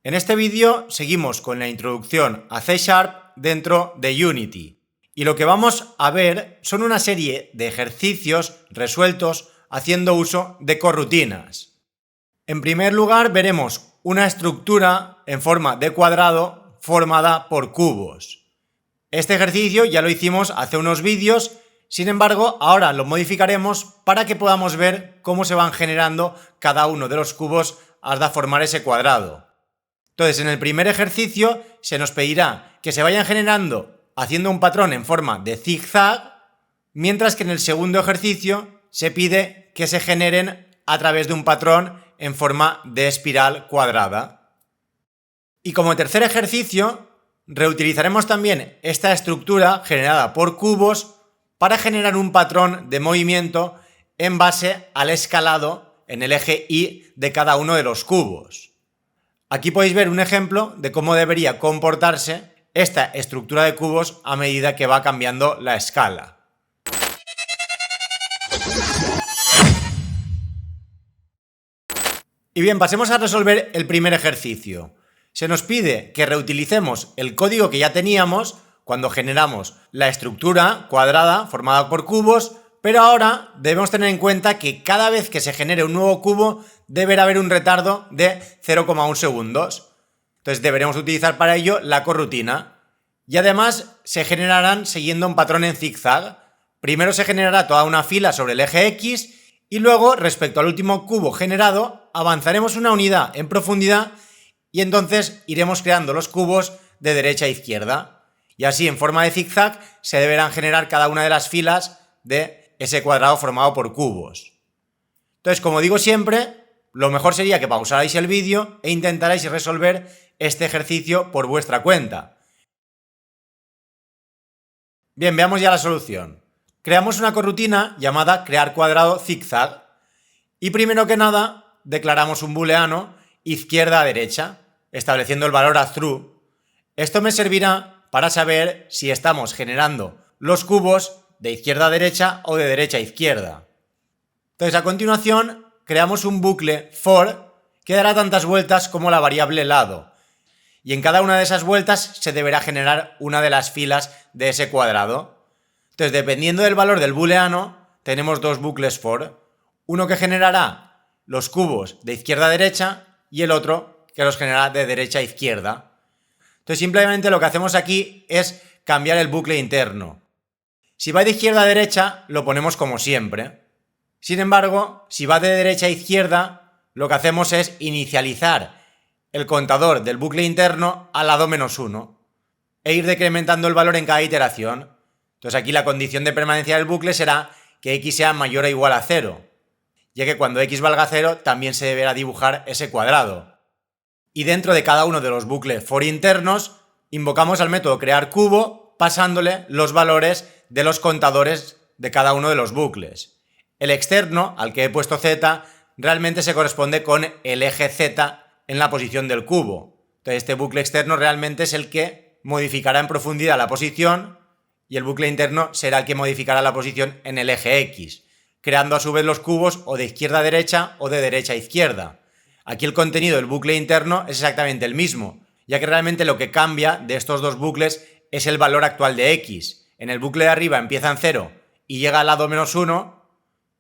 En este vídeo seguimos con la introducción a C# dentro de Unity y lo que vamos a ver son una serie de ejercicios resueltos haciendo uso de corrutinas. En primer lugar veremos una estructura en forma de cuadrado formada por cubos. Este ejercicio ya lo hicimos hace unos vídeos, sin embargo ahora lo modificaremos para que podamos ver cómo se van generando cada uno de los cubos hasta formar ese cuadrado. Entonces, en el primer ejercicio se nos pedirá que se vayan generando haciendo un patrón en forma de zigzag, mientras que en el segundo ejercicio se pide que se generen a través de un patrón en forma de espiral cuadrada. Y como tercer ejercicio, reutilizaremos también esta estructura generada por cubos para generar un patrón de movimiento en base al escalado en el eje Y de cada uno de los cubos. Aquí podéis ver un ejemplo de cómo debería comportarse esta estructura de cubos a medida que va cambiando la escala. Y bien, pasemos a resolver el primer ejercicio. Se nos pide que reutilicemos el código que ya teníamos cuando generamos la estructura cuadrada formada por cubos, pero ahora debemos tener en cuenta que cada vez que se genere un nuevo cubo deberá haber un retardo de 0,1 segundos. Entonces deberemos utilizar para ello la corrutina. Y además se generarán siguiendo un patrón en zigzag. Primero se generará toda una fila sobre el eje X y luego, respecto al último cubo generado, avanzaremos una unidad en profundidad y entonces iremos creando los cubos de derecha a izquierda. Y así, en forma de zigzag, se deberán generar cada una de las filas de ese cuadrado formado por cubos. Entonces, como digo siempre, lo mejor sería que pausarais el vídeo e intentarais resolver este ejercicio por vuestra cuenta. Bien, veamos ya la solución. Creamos una corrutina llamada crear cuadrado zigzag y primero que nada declaramos un booleano izquierda a derecha, estableciendo el valor a true. Esto me servirá para saber si estamos generando los cubos de izquierda a derecha o de derecha a izquierda. Entonces, a continuación, creamos un bucle for que dará tantas vueltas como la variable lado. Y en cada una de esas vueltas se deberá generar una de las filas de ese cuadrado. Entonces, dependiendo del valor del booleano, tenemos dos bucles for. Uno que generará los cubos de izquierda a derecha y el otro que los generará de derecha a izquierda. Entonces, simplemente lo que hacemos aquí es cambiar el bucle interno. Si va de izquierda a derecha, lo ponemos como siempre. Sin embargo, si va de derecha a izquierda, lo que hacemos es inicializar el contador del bucle interno al lado -1 e ir decrementando el valor en cada iteración. Entonces aquí la condición de permanencia del bucle será que x sea mayor o igual a 0, ya que cuando x valga 0 también se deberá dibujar ese cuadrado. Y dentro de cada uno de los bucles for internos, invocamos al método crear cubo pasándole los valores de los contadores de cada uno de los bucles. El externo, al que he puesto z, realmente se corresponde con el eje z en la posición del cubo. Entonces este bucle externo realmente es el que modificará en profundidad la posición y el bucle interno será el que modificará la posición en el eje X, creando a su vez los cubos o de izquierda a derecha o de derecha a izquierda. Aquí el contenido del bucle interno es exactamente el mismo, ya que realmente lo que cambia de estos dos bucles es el valor actual de x. En el bucle de arriba empieza en 0 y llega al lado -1,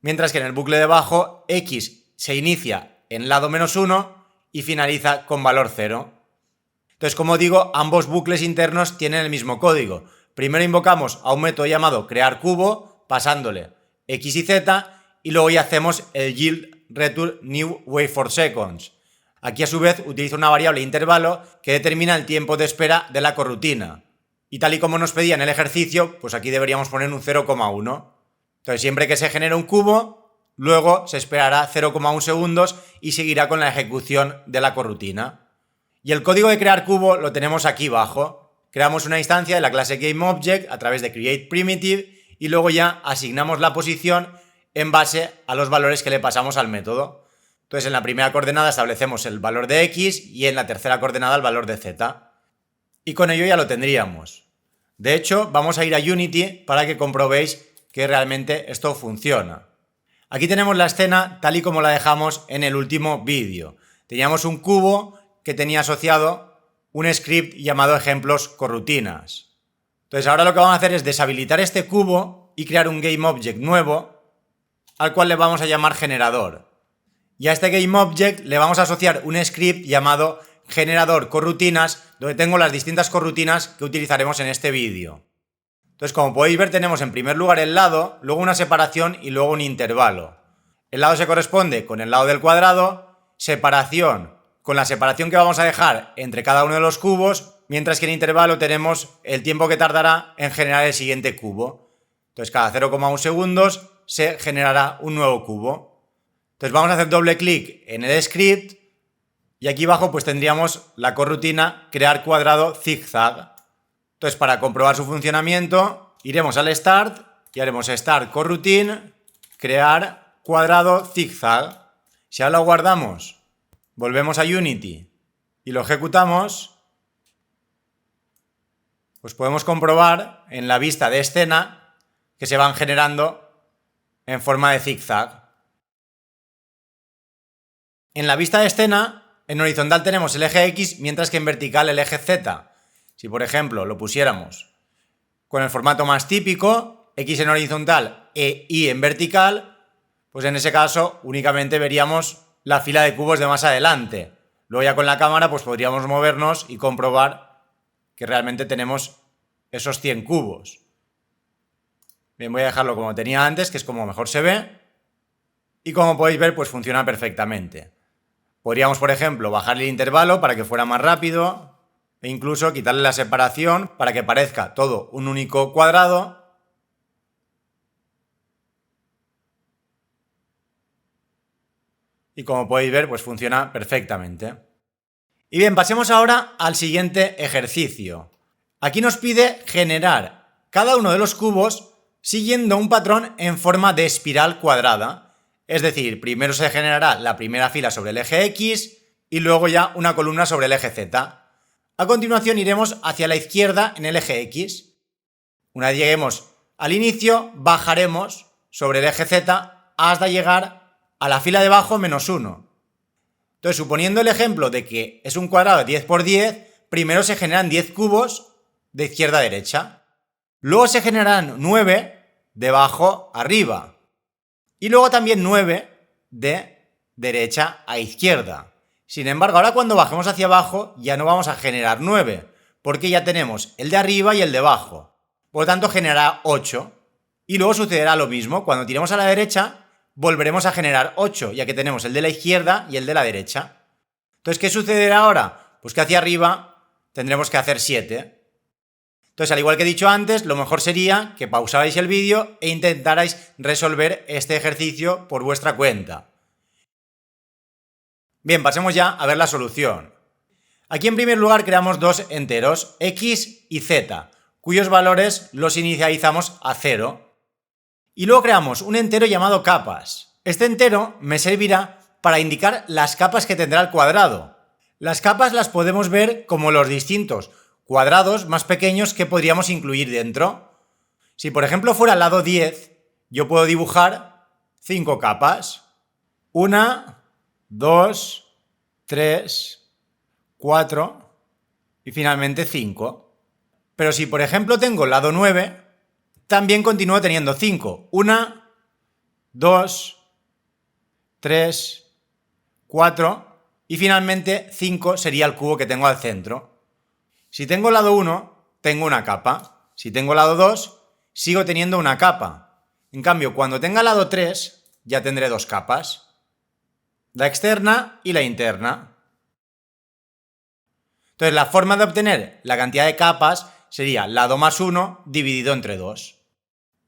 mientras que en el bucle de abajo x se inicia en lado -1 y finaliza con valor 0. Entonces, como digo, ambos bucles internos tienen el mismo código. Primero invocamos a un método llamado crear cubo, pasándole x y z, y luego ya hacemos el yield return new wait for seconds. Aquí a su vez utilizo una variable intervalo que determina el tiempo de espera de la corrutina. Y tal y como nos pedía en el ejercicio, pues aquí deberíamos poner un 0,1. Entonces siempre que se genere un cubo, luego se esperará 0,1 segundos y seguirá con la ejecución de la corrutina. Y el código de crear cubo lo tenemos aquí abajo. Creamos una instancia de la clase GameObject a través de createPrimitive y luego ya asignamos la posición en base a los valores que le pasamos al método. Entonces en la primera coordenada establecemos el valor de x y en la tercera coordenada el valor de z. Y con ello ya lo tendríamos. De hecho, vamos a ir a Unity para que comprobéis que realmente esto funciona. Aquí tenemos la escena tal y como la dejamos en el último vídeo. Teníamos un cubo que tenía asociado un script llamado ejemplos corrutinas. Entonces ahora lo que vamos a hacer es deshabilitar este cubo y crear un GameObject nuevo al cual le vamos a llamar generador. Y a este GameObject le vamos a asociar un script llamado generador corrutinas, donde tengo las distintas corrutinas que utilizaremos en este vídeo. Entonces, como podéis ver, tenemos en primer lugar el lado, luego una separación y luego un intervalo. El lado se corresponde con el lado del cuadrado, separación con la separación que vamos a dejar entre cada uno de los cubos, mientras que en intervalo tenemos el tiempo que tardará en generar el siguiente cubo. Entonces, cada 0,1 segundos se generará un nuevo cubo. Entonces, vamos a hacer doble clic en el script y aquí abajo pues tendríamos la corrutina crear cuadrado zigzag. Entonces, para comprobar su funcionamiento, iremos al Start y haremos Start Coroutine, crear cuadrado zigzag. Si ahora lo guardamos, volvemos a Unity y lo ejecutamos, pues podemos comprobar en la vista de escena que se van generando en forma de zigzag. En la vista de escena, en horizontal tenemos el eje X, mientras que en vertical el eje Z. Si, por ejemplo, lo pusiéramos con el formato más típico, X en horizontal e Y en vertical, pues en ese caso únicamente veríamos la fila de cubos de más adelante. Luego ya con la cámara pues podríamos movernos y comprobar que realmente tenemos esos 100 cubos. Bien, voy a dejarlo como tenía antes, que es como mejor se ve. Y como podéis ver, pues funciona perfectamente. Podríamos, por ejemplo, bajar el intervalo para que fuera más rápido, e incluso quitarle la separación para que parezca todo un único cuadrado. Y como podéis ver, pues funciona perfectamente. Y bien, pasemos ahora al siguiente ejercicio. Aquí nos pide generar cada uno de los cubos siguiendo un patrón en forma de espiral cuadrada. Es decir, primero se generará la primera fila sobre el eje X y luego ya una columna sobre el eje Z. A continuación iremos hacia la izquierda en el eje X. Una vez lleguemos al inicio, bajaremos sobre el eje Z hasta llegar a la fila de abajo menos 1. Entonces, suponiendo el ejemplo de que es un cuadrado de 10 por 10, primero se generan 10 cubos de izquierda a derecha. Luego se generarán 9 de abajo a arriba. Y luego también 9 de derecha a izquierda. Sin embargo, ahora cuando bajemos hacia abajo ya no vamos a generar 9, porque ya tenemos el de arriba y el de abajo. Por lo tanto, generará 8. Y luego sucederá lo mismo. Cuando tiremos a la derecha, volveremos a generar 8, ya que tenemos el de la izquierda y el de la derecha. Entonces, ¿qué sucederá ahora? Pues que hacia arriba tendremos que hacer 7. Entonces, al igual que he dicho antes, lo mejor sería que pausarais el vídeo e intentarais resolver este ejercicio por vuestra cuenta. Bien, pasemos ya a ver la solución. Aquí en primer lugar creamos dos enteros, x y z, cuyos valores los inicializamos a 0. Y luego creamos un entero llamado capas. Este entero me servirá para indicar las capas que tendrá el cuadrado. Las capas las podemos ver como los distintos cuadrados más pequeños que podríamos incluir dentro. Si por ejemplo fuera el lado 10, yo puedo dibujar 5 capas. 1, 2, 3, 4 y finalmente 5. Pero si por ejemplo tengo el lado 9, también continúo teniendo 5. 1, 2, 3, 4 y finalmente 5 sería el cubo que tengo al centro. Si tengo el lado 1, tengo una capa. Si tengo el lado 2, sigo teniendo una capa. En cambio, cuando tenga el lado 3, ya tendré 2 capas. La externa y la interna. Entonces, la forma de obtener la cantidad de capas sería lado más 1 dividido entre 2.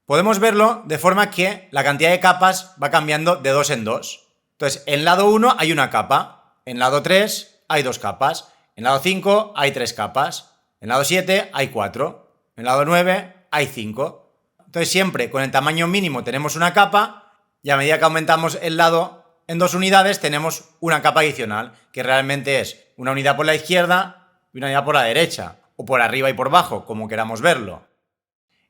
Podemos verlo de forma que la cantidad de capas va cambiando de 2 en 2. Entonces, en lado 1 hay una capa, en lado 3 hay 2 capas, en lado 5 hay 3 capas, en lado 7 hay 4, en lado 9 hay 5. Entonces, siempre con el tamaño mínimo tenemos una capa y a medida que aumentamos el lado en 2 unidades tenemos una capa adicional, que realmente es una unidad por la izquierda y una unidad por la derecha, o por arriba y por abajo, como queramos verlo.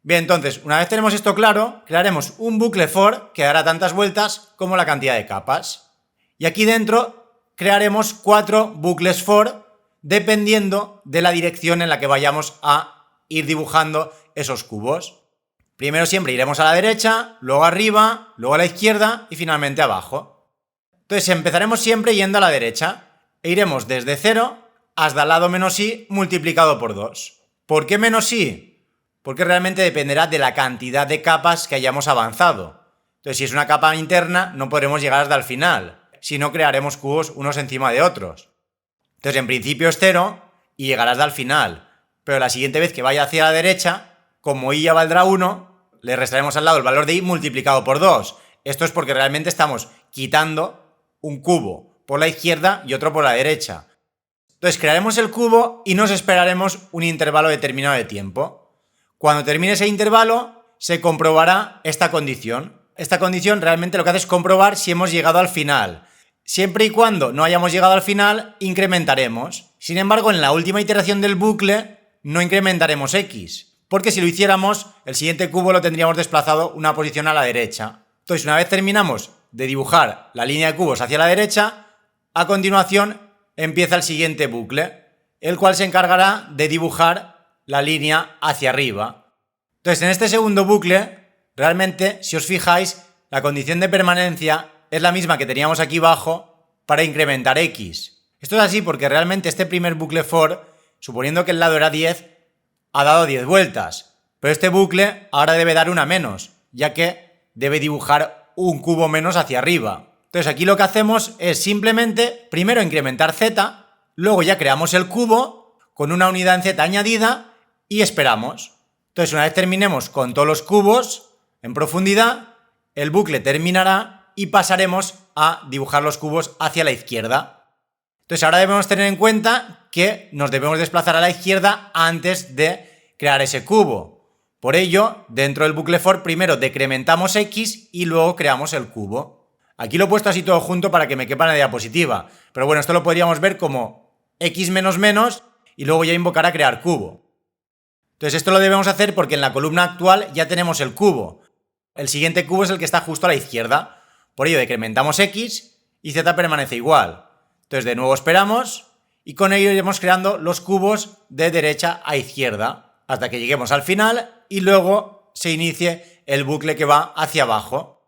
Bien, entonces, una vez tenemos esto claro, crearemos un bucle for que dará tantas vueltas como la cantidad de capas. Y aquí dentro crearemos 4 bucles for dependiendo de la dirección en la que vayamos a ir dibujando esos cubos. Primero siempre iremos a la derecha, luego arriba, luego a la izquierda y finalmente abajo. Entonces empezaremos siempre yendo a la derecha e iremos desde 0 hasta el lado menos i multiplicado por 2. ¿Por qué menos i? Porque realmente dependerá de la cantidad de capas que hayamos avanzado. Entonces si es una capa interna no podremos llegar hasta el final, si no crearemos cubos unos encima de otros. Entonces en principio es 0 y llegarás hasta el final, pero la siguiente vez que vaya hacia la derecha, como i ya valdrá 1, le restaremos al lado el valor de i multiplicado por 2. Esto es porque realmente estamos quitando un cubo por la izquierda y otro por la derecha. Entonces crearemos el cubo y nos esperaremos un intervalo determinado de tiempo. Cuando termine ese intervalo, se comprobará esta condición. Esta condición realmente lo que hace es comprobar si hemos llegado al final. Siempre y cuando no hayamos llegado al final, incrementaremos. Sin embargo, en la última iteración del bucle, no incrementaremos x. Porque si lo hiciéramos, el siguiente cubo lo tendríamos desplazado una posición a la derecha. Entonces, una vez terminamos de dibujar la línea de cubos hacia la derecha, a continuación empieza el siguiente bucle, el cual se encargará de dibujar la línea hacia arriba. Entonces, en este segundo bucle, realmente, si os fijáis, la condición de permanencia es la misma que teníamos aquí abajo para incrementar x. Esto es así porque realmente este primer bucle for, suponiendo que el lado era 10, ha dado 10 vueltas, pero este bucle ahora debe dar una menos, ya que debe dibujar un cubo menos hacia arriba. Entonces aquí lo que hacemos es simplemente primero incrementar z, luego ya creamos el cubo con una unidad en z añadida y esperamos. Entonces una vez terminemos con todos los cubos en profundidad, el bucle terminará y pasaremos a dibujar los cubos hacia la izquierda. Entonces ahora debemos tener en cuenta que nos debemos desplazar a la izquierda antes de crear ese cubo. Por ello, dentro del bucle for primero decrementamos x y luego creamos el cubo. Aquí lo he puesto así todo junto para que me quepa en la diapositiva, pero bueno, esto lo podríamos ver como x menos menos y luego ya invocar a crear cubo. Entonces esto lo debemos hacer porque en la columna actual ya tenemos el cubo. El siguiente cubo es el que está justo a la izquierda. Por ello decrementamos x y z permanece igual. Entonces de nuevo esperamos y con ello iremos creando los cubos de derecha a izquierda hasta que lleguemos al final y luego se inicie el bucle que va hacia abajo.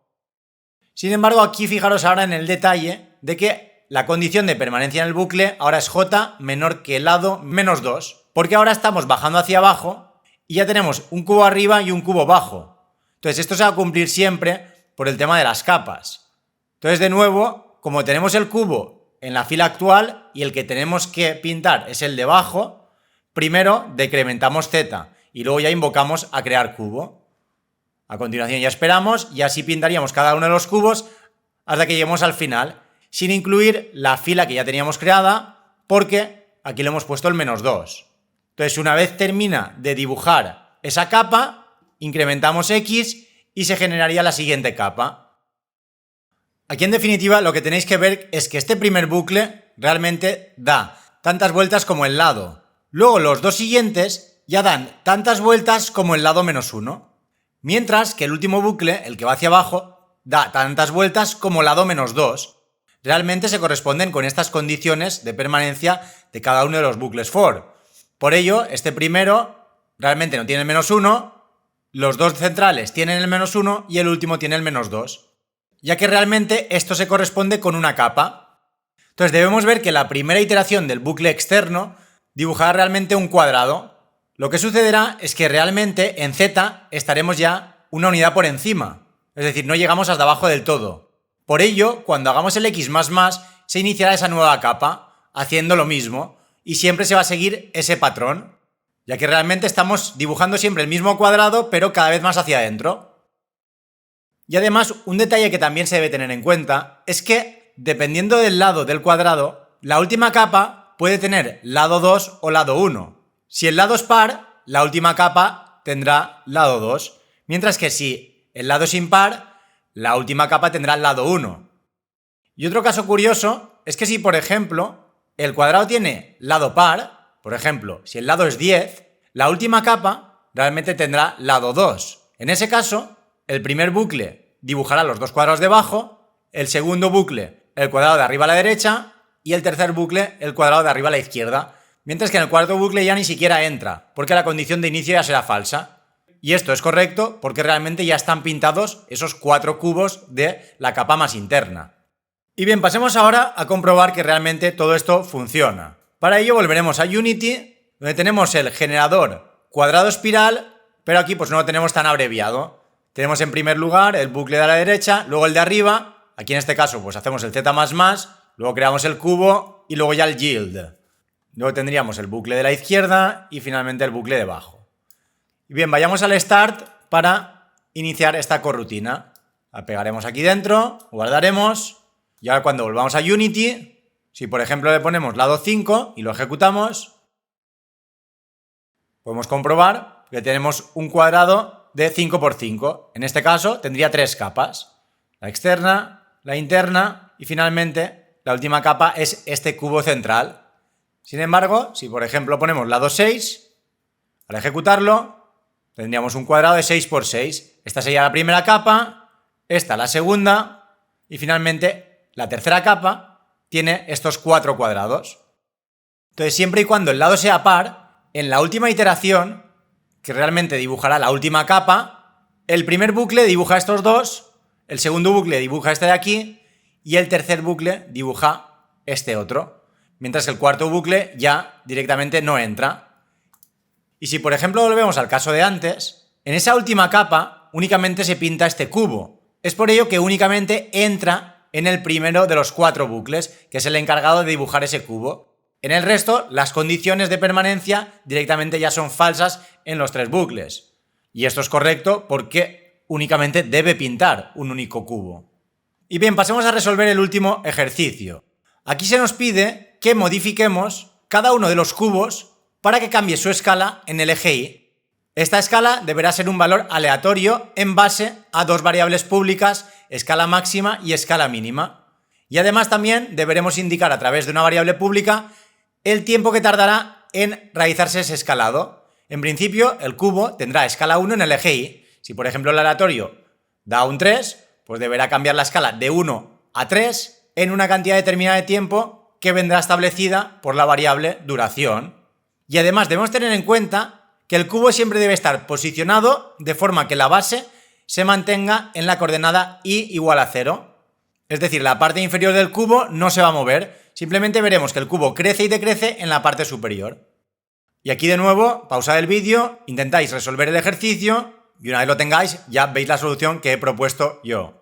Sin embargo, aquí fijaros ahora en el detalle de que la condición de permanencia en el bucle ahora es j menor que lado menos 2, porque ahora estamos bajando hacia abajo y ya tenemos un cubo arriba y un cubo abajo. Entonces esto se va a cumplir siempre por el tema de las capas. Entonces de nuevo, como tenemos el cubo en la fila actual y el que tenemos que pintar es el de abajo, primero decrementamos z y luego ya invocamos a crear cubo. A continuación ya esperamos y así pintaríamos cada uno de los cubos hasta que lleguemos al final, sin incluir la fila que ya teníamos creada porque aquí le hemos puesto el menos 2. Entonces una vez termina de dibujar esa capa, incrementamos x y se generaría la siguiente capa. Aquí en definitiva lo que tenéis que ver es que este primer bucle realmente da tantas vueltas como el lado. Luego los dos siguientes ya dan tantas vueltas como el lado menos 1. Mientras que el último bucle, el que va hacia abajo, da tantas vueltas como el lado menos 2. Realmente se corresponden con estas condiciones de permanencia de cada uno de los bucles for. Por ello, este primero realmente no tiene el menos 1, los dos centrales tienen el menos 1 y el último tiene el menos 2. Ya que realmente esto se corresponde con una capa. Entonces debemos ver que la primera iteración del bucle externo dibujará realmente un cuadrado. Lo que sucederá es que realmente en z estaremos ya una unidad por encima. Es decir, no llegamos hasta abajo del todo. Por ello, cuando hagamos el x++, se iniciará esa nueva capa, haciendo lo mismo, y siempre se va a seguir ese patrón, ya que realmente estamos dibujando siempre el mismo cuadrado, pero cada vez más hacia adentro. Y además, un detalle que también se debe tener en cuenta es que, dependiendo del lado del cuadrado, la última capa puede tener lado 2 o lado 1. Si el lado es par, la última capa tendrá lado 2, mientras que si el lado es impar, la última capa tendrá el lado 1. Y otro caso curioso es que si, por ejemplo, el cuadrado tiene lado par, por ejemplo, si el lado es 10, la última capa realmente tendrá lado 2. En ese caso, el primer bucle dibujará los dos cuadrados de abajo, el segundo bucle el cuadrado de arriba a la derecha y el tercer bucle el cuadrado de arriba a la izquierda, mientras que en el cuarto bucle ya ni siquiera entra, porque la condición de inicio ya será falsa. Y esto es correcto porque realmente ya están pintados esos 4 cubos de la capa más interna. Y bien, pasemos ahora a comprobar que realmente todo esto funciona. Para ello volveremos a Unity, donde tenemos el generador cuadrado espiral, pero aquí pues no lo tenemos tan abreviado. Tenemos en primer lugar el bucle de la derecha, luego el de arriba, aquí en este caso pues hacemos el z++, luego creamos el cubo y luego ya el yield. Luego tendríamos el bucle de la izquierda y finalmente el bucle de abajo. Y bien, vayamos al start para iniciar esta corrutina. La pegaremos aquí dentro, guardaremos y ahora cuando volvamos a Unity, si por ejemplo le ponemos lado 5 y lo ejecutamos, podemos comprobar que tenemos un cuadrado de 5 por 5. En este caso tendría 3 capas. La externa, la interna y finalmente la última capa es este cubo central. Sin embargo, si por ejemplo ponemos lado 6, al ejecutarlo tendríamos un cuadrado de 6 por 6. Esta sería la primera capa, esta la segunda y finalmente la tercera capa tiene estos 4 cuadrados. Entonces, siempre y cuando el lado sea par, en la última iteración, que realmente dibujará la última capa, el primer bucle dibuja estos 2, el segundo bucle dibuja este de aquí y el tercer bucle dibuja este otro. Mientras que el cuarto bucle ya directamente no entra. Y si por ejemplo volvemos al caso de antes, en esa última capa únicamente se pinta este cubo. Es por ello que únicamente entra en el primero de los 4 bucles, que es el encargado de dibujar ese cubo. En el resto, las condiciones de permanencia directamente ya son falsas en los 3 bucles. Y esto es correcto porque únicamente debe pintar un único cubo. Y bien, pasemos a resolver el último ejercicio. Aquí se nos pide que modifiquemos cada uno de los cubos para que cambie su escala en el eje Y. Esta escala deberá ser un valor aleatorio en base a 2 variables públicas, escala máxima y escala mínima. Y además también deberemos indicar a través de una variable pública el tiempo que tardará en realizarse ese escalado. En principio, el cubo tendrá escala 1 en el eje Y. Si por ejemplo el aleatorio da un 3, pues deberá cambiar la escala de 1 a 3 en una cantidad determinada de tiempo que vendrá establecida por la variable duración. Y además debemos tener en cuenta que el cubo siempre debe estar posicionado de forma que la base se mantenga en la coordenada y igual a 0. Es decir, la parte inferior del cubo no se va a mover, simplemente veremos que el cubo crece y decrece en la parte superior. Y aquí de nuevo, pausad el vídeo, intentáis resolver el ejercicio y una vez lo tengáis ya veis la solución que he propuesto yo.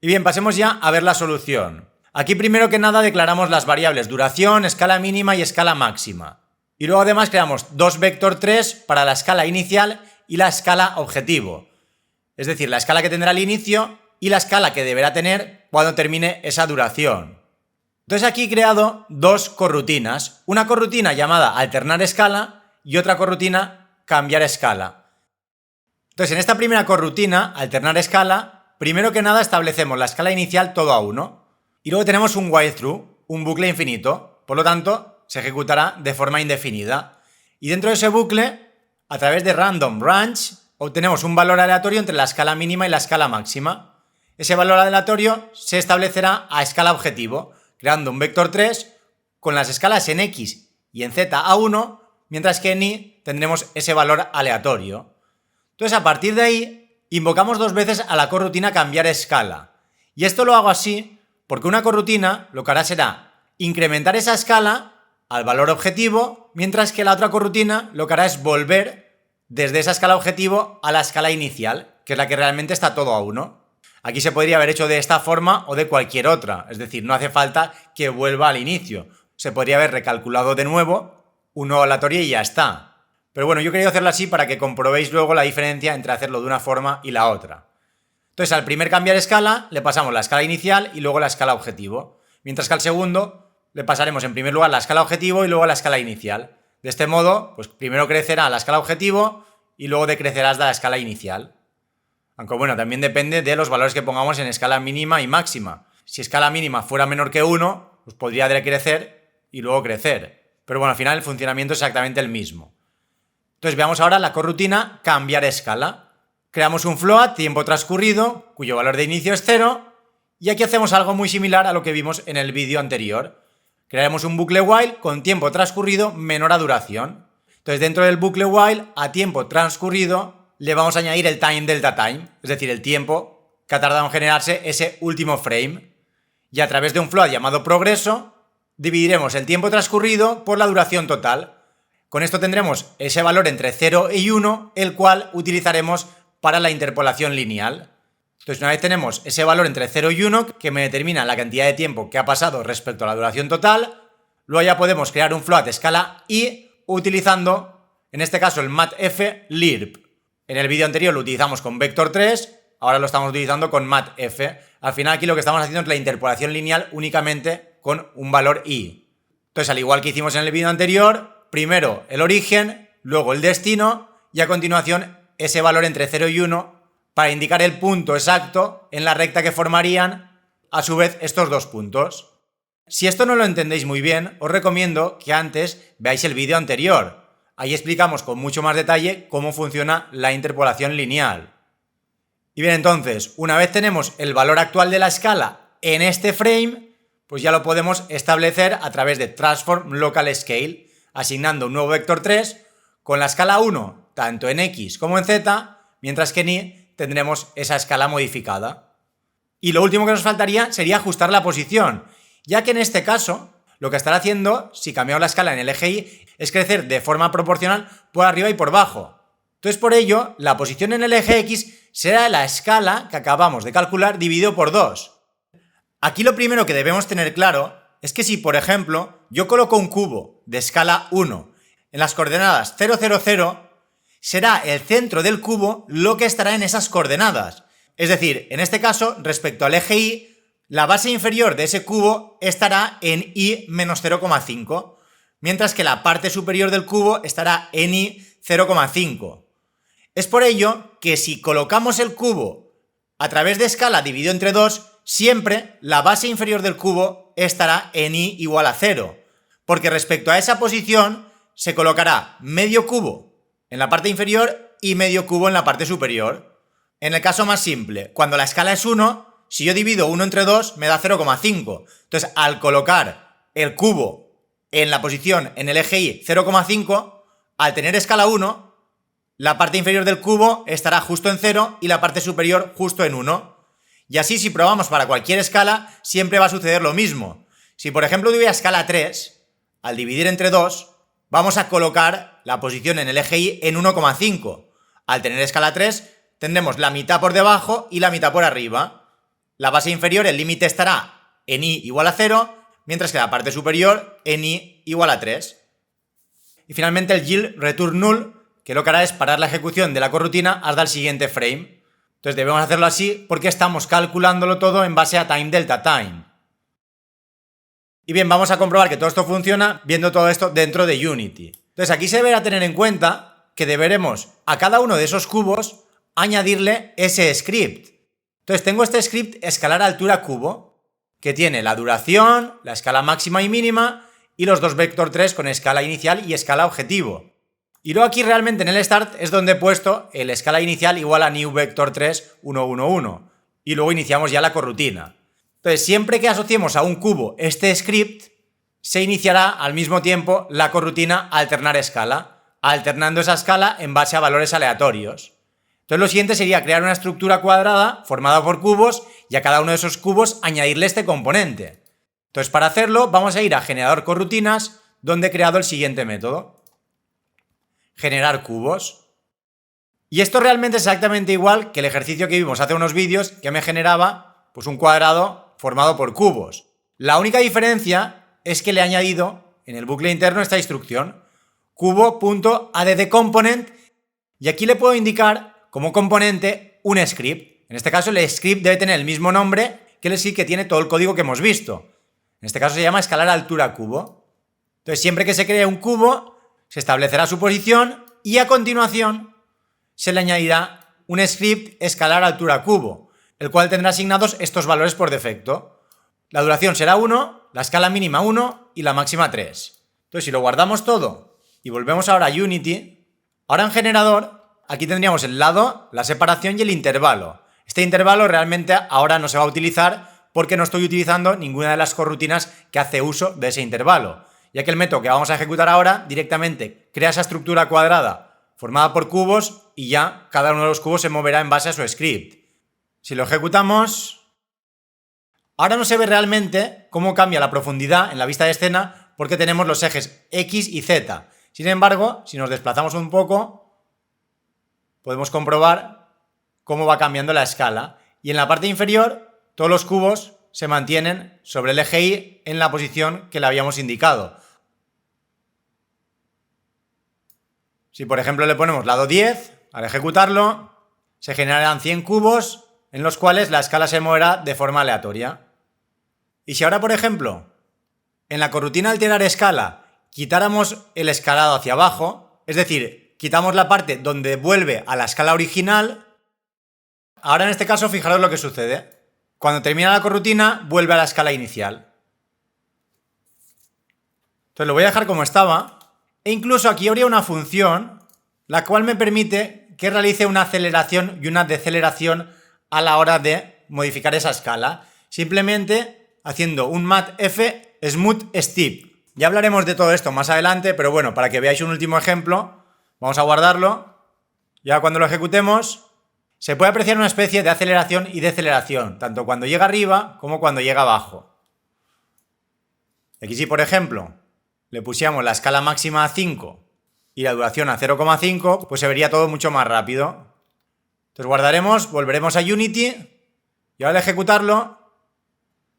Y bien, pasemos ya a ver la solución. Aquí primero que nada declaramos las variables duración, escala mínima y escala máxima. Y luego además creamos 2 vector 3 para la escala inicial y la escala objetivo. Es decir, la escala que tendrá al inicio y la escala que deberá tener cuando termine esa duración. Entonces aquí he creado 2 corrutinas. Una corrutina llamada alternar escala y otra corrutina cambiar escala. Entonces en esta primera corrutina, alternar escala, primero que nada establecemos la escala inicial todo a 1. Y luego tenemos un while through, un bucle infinito, por lo tanto se ejecutará de forma indefinida. Y dentro de ese bucle, a través de random branch, obtenemos un valor aleatorio entre la escala mínima y la escala máxima. Ese valor aleatorio se establecerá a escala objetivo, creando un vector 3 con las escalas en x y en z a 1, mientras que en y tendremos ese valor aleatorio. Entonces a partir de ahí, invocamos 2 veces a la corrutina cambiar escala. Y esto lo hago así porque una corrutina lo que hará será incrementar esa escala al valor objetivo, mientras que la otra corrutina lo que hará es volver desde esa escala objetivo a la escala inicial, que es la que realmente está todo a 1. Aquí se podría haber hecho de esta forma o de cualquier otra, es decir, no hace falta que vuelva al inicio. Se podría haber recalculado de nuevo un nuevo aleatorio y ya está. Pero bueno, yo he querido hacerlo así para que comprobéis luego la diferencia entre hacerlo de una forma y la otra. Entonces al primer cambiar escala le pasamos la escala inicial y luego la escala objetivo, mientras que al segundo le pasaremos en primer lugar la escala objetivo y luego la escala inicial. De este modo, pues primero crecerá la escala objetivo y luego decrecerá hasta la escala inicial. Aunque bueno, también depende de los valores que pongamos en escala mínima y máxima. Si escala mínima fuera menor que 1, pues podría decrecer y luego crecer. Pero bueno, al final el funcionamiento es exactamente el mismo. Entonces veamos ahora la corrutina cambiar escala. Creamos un float, tiempo transcurrido, cuyo valor de inicio es 0, Y aquí hacemos algo muy similar a lo que vimos en el vídeo anterior. Crearemos un bucle while con tiempo transcurrido menor a duración. Entonces dentro del bucle while a tiempo transcurrido le vamos a añadir el time delta time, es decir, el tiempo que ha tardado en generarse ese último frame. Y a través de un float llamado progreso dividiremos el tiempo transcurrido por la duración total. Con esto tendremos ese valor entre 0 y 1, el cual utilizaremos para la interpolación lineal. Entonces, una vez tenemos ese valor entre 0 y 1, que me determina la cantidad de tiempo que ha pasado respecto a la duración total, luego ya podemos crear un float escala i utilizando, en este caso, el matf lirp. En el vídeo anterior lo utilizamos con vector 3, ahora lo estamos utilizando con matf. Al final aquí lo que estamos haciendo es la interpolación lineal únicamente con un valor i. Entonces, al igual que hicimos en el vídeo anterior, primero el origen, luego el destino y a continuación ese valor entre 0 y 1 para indicar el punto exacto en la recta que formarían a su vez estos dos puntos. Si esto no lo entendéis muy bien, os recomiendo que antes veáis el vídeo anterior. Ahí explicamos con mucho más detalle cómo funciona la interpolación lineal. Y bien, entonces, una vez tenemos el valor actual de la escala en este frame, pues ya lo podemos establecer a través de transform local scale, asignando un nuevo vector 3 con la escala 1 tanto en x como en z, mientras que en y tendremos esa escala modificada. Y lo último que nos faltaría sería ajustar la posición, ya que en este caso lo que estará haciendo, si cambiamos la escala en el eje y, es crecer de forma proporcional por arriba y por abajo. Entonces, por ello, la posición en el eje x será la escala que acabamos de calcular dividido por 2. Aquí lo primero que debemos tener claro es que si, por ejemplo, yo coloco un cubo de escala 1 en las coordenadas 0, 0, 0, será el centro del cubo lo que estará en esas coordenadas. Es decir, en este caso, respecto al eje y, la base inferior de ese cubo estará en y menos 0,5, mientras que la parte superior del cubo estará en y 0,5. Es por ello que si colocamos el cubo a través de escala dividido entre 2, siempre la base inferior del cubo estará en y igual a 0, porque respecto a esa posición se colocará medio cubo en la parte inferior y medio cubo en la parte superior. En el caso más simple, cuando la escala es 1, si yo divido 1 entre 2 me da 0,5. Entonces, al colocar el cubo en la posición en el eje y 0,5, al tener escala 1, la parte inferior del cubo estará justo en 0 y la parte superior justo en 1. Y así, si probamos para cualquier escala, siempre va a suceder lo mismo. Si, por ejemplo, tuviera escala 3, al dividir entre 2, vamos a colocar la posición en el eje y en 1,5. Al tener escala 3, tendremos la mitad por debajo y la mitad por arriba. La base inferior, el límite estará en y igual a 0, mientras que la parte superior en y igual a 3. Y finalmente el yield return null, que lo que hará es parar la ejecución de la corrutina hasta el siguiente frame. Entonces debemos hacerlo así porque estamos calculándolo todo en base a time delta time. Y bien, vamos a comprobar que todo esto funciona viendo todo esto dentro de Unity. Entonces aquí se deberá tener en cuenta que deberemos a cada uno de esos cubos añadirle ese script. Entonces tengo este script escalar altura cubo, que tiene la duración, la escala máxima y mínima y los dos vector 3 con escala inicial y escala objetivo. Y luego aquí realmente en el start es donde he puesto el escala inicial igual a new vector 3 1 1 1 y luego iniciamos ya la corrutina. Entonces siempre que asociemos a un cubo este script se iniciará al mismo tiempo la corrutina alternar escala, alternando esa escala en base a valores aleatorios. Entonces lo siguiente sería crear una estructura cuadrada formada por cubos y a cada uno de esos cubos añadirle este componente. Entonces para hacerlo vamos a ir a generador corrutinas, donde he creado el siguiente método. Generar cubos. Y esto realmente es exactamente igual que el ejercicio que vimos hace unos vídeos que me generaba pues un cuadrado formado por cubos. La única diferencia es que le he añadido en el bucle interno esta instrucción cubo.addComponent y aquí le puedo indicar como componente un script. En este caso el script debe tener el mismo nombre que el script que tiene todo el código que hemos visto. En este caso se llama escalar altura cubo. Entonces siempre que se cree un cubo se establecerá su posición y a continuación se le añadirá un script escalar altura cubo, el cual tendrá asignados estos valores por defecto. La duración será 1, la escala mínima 1 y la máxima 3. Entonces si lo guardamos todo y volvemos ahora a Unity, ahora en generador aquí tendríamos el lado, la separación y el intervalo. Este intervalo realmente ahora no se va a utilizar porque no estoy utilizando ninguna de las corrutinas que hace uso de ese intervalo, ya que el método que vamos a ejecutar ahora directamente crea esa estructura cuadrada formada por cubos y ya cada uno de los cubos se moverá en base a su script. Si lo ejecutamos, ahora no se ve realmente cómo cambia la profundidad en la vista de escena porque tenemos los ejes X y Z. Sin embargo, si nos desplazamos un poco, podemos comprobar cómo va cambiando la escala. Y en la parte inferior, todos los cubos se mantienen sobre el eje Y en la posición que le habíamos indicado. Si por ejemplo le ponemos lado 10, al ejecutarlo, se generarán 100 cubos en los cuales la escala se moverá de forma aleatoria. Y si ahora, por ejemplo, en la corrutina alterar escala, quitáramos el escalado hacia abajo, es decir, quitamos la parte donde vuelve a la escala original, ahora en este caso fijaros lo que sucede. Cuando termina la corrutina, vuelve a la escala inicial. Entonces lo voy a dejar como estaba, e incluso aquí habría una función la cual me permite que realice una aceleración y una deceleración a la hora de modificar esa escala, simplemente haciendo un matf smooth steep. Ya hablaremos de todo esto más adelante, pero bueno, para que veáis un último ejemplo, vamos a guardarlo. Ya cuando lo ejecutemos, se puede apreciar una especie de aceleración y deceleración, tanto cuando llega arriba como cuando llega abajo. Aquí si, por ejemplo, le pusiéramos la escala máxima a 5 y la duración a 0,5, pues se vería todo mucho más rápido. Entonces guardaremos, volveremos a Unity y ahora al ejecutarlo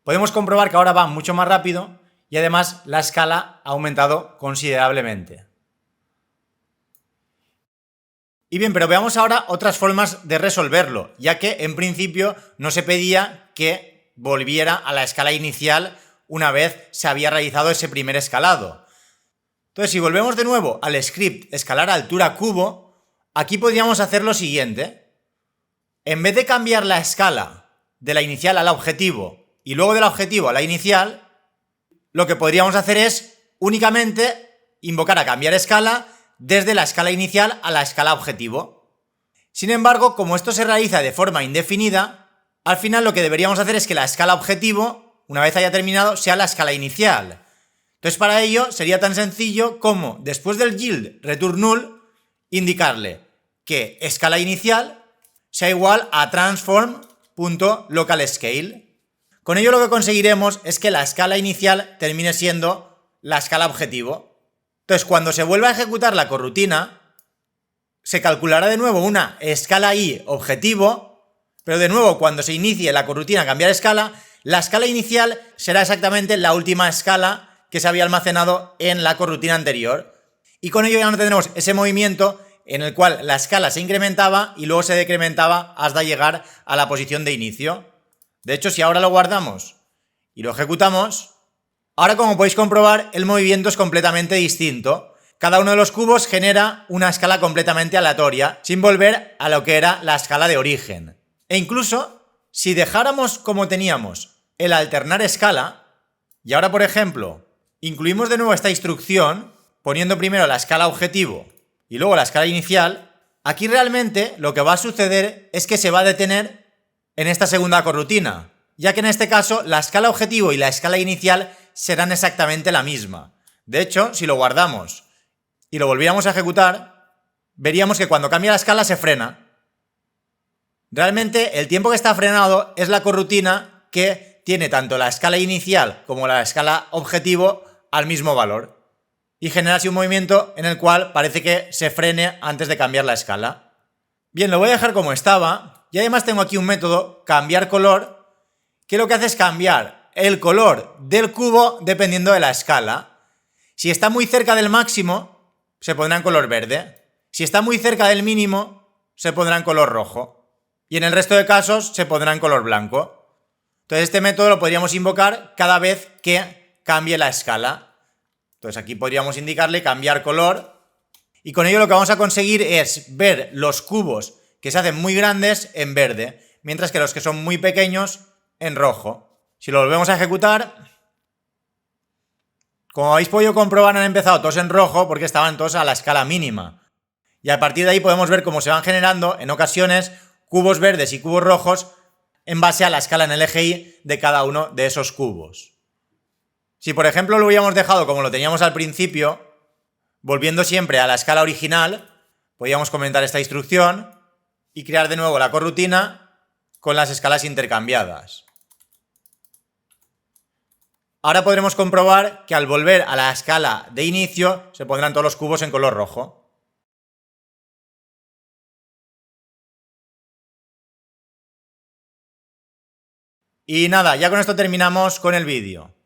podemos comprobar que ahora va mucho más rápido y además la escala ha aumentado considerablemente. Y bien, pero veamos ahora otras formas de resolverlo, ya que en principio no se pedía que volviera a la escala inicial una vez se había realizado ese primer escalado. Entonces, si volvemos de nuevo al script escalar altura cubo, aquí podríamos hacer lo siguiente. En vez de cambiar la escala de la inicial a la objetivo y luego del objetivo a la inicial, lo que podríamos hacer es únicamente invocar a cambiar escala desde la escala inicial a la escala objetivo. Sin embargo, como esto se realiza de forma indefinida, al final lo que deberíamos hacer es que la escala objetivo, una vez haya terminado, sea la escala inicial. Entonces para ello sería tan sencillo como después del yield return null indicarle que escala inicial sea igual a transform.localScale. Con ello lo que conseguiremos es que la escala inicial termine siendo la escala objetivo. Entonces cuando se vuelva a ejecutar la corrutina, se calculará de nuevo una escala i objetivo, pero de nuevo cuando se inicie la corrutina a cambiar escala, la escala inicial será exactamente la última escala que se había almacenado en la corrutina anterior. Y con ello ya no tendremos ese movimiento en el cual la escala se incrementaba y luego se decrementaba hasta llegar a la posición de inicio. De hecho, si ahora lo guardamos y lo ejecutamos, ahora como podéis comprobar, el movimiento es completamente distinto. Cada uno de los cubos genera una escala completamente aleatoria, sin volver a lo que era la escala de origen. E incluso, si dejáramos como teníamos el alternar escala, y ahora, por ejemplo, incluimos de nuevo esta instrucción, poniendo primero la escala objetivo y luego la escala inicial, aquí realmente lo que va a suceder es que se va a detener en esta segunda corrutina, ya que en este caso la escala objetivo y la escala inicial serán exactamente la misma. De hecho, si lo guardamos y lo volviéramos a ejecutar, veríamos que cuando cambia la escala se frena. Realmente el tiempo que está frenado es la corrutina que tiene tanto la escala inicial como la escala objetivo al mismo valor y genera así un movimiento en el cual parece que se frene antes de cambiar la escala. Bien, lo voy a dejar como estaba y además tengo aquí un método cambiar color que lo que hace es cambiar el color del cubo dependiendo de la escala. Si está muy cerca del máximo se pondrá en color verde, si está muy cerca del mínimo se pondrá en color rojo y en el resto de casos se pondrá en color blanco. Entonces este método lo podríamos invocar cada vez que cambie la escala. Entonces aquí podríamos indicarle cambiar color y con ello lo que vamos a conseguir es ver los cubos que se hacen muy grandes en verde, mientras que los que son muy pequeños en rojo. Si lo volvemos a ejecutar, como habéis podido comprobar han empezado todos en rojo porque estaban todos a la escala mínima. Y a partir de ahí podemos ver cómo se van generando en ocasiones cubos verdes y cubos rojos en base a la escala en el eje Y de cada uno de esos cubos. Si por ejemplo lo hubiéramos dejado como lo teníamos al principio, volviendo siempre a la escala original, podríamos comentar esta instrucción y crear de nuevo la corrutina con las escalas intercambiadas. Ahora podremos comprobar que al volver a la escala de inicio se pondrán todos los cubos en color rojo. Y nada, ya con esto terminamos con el vídeo.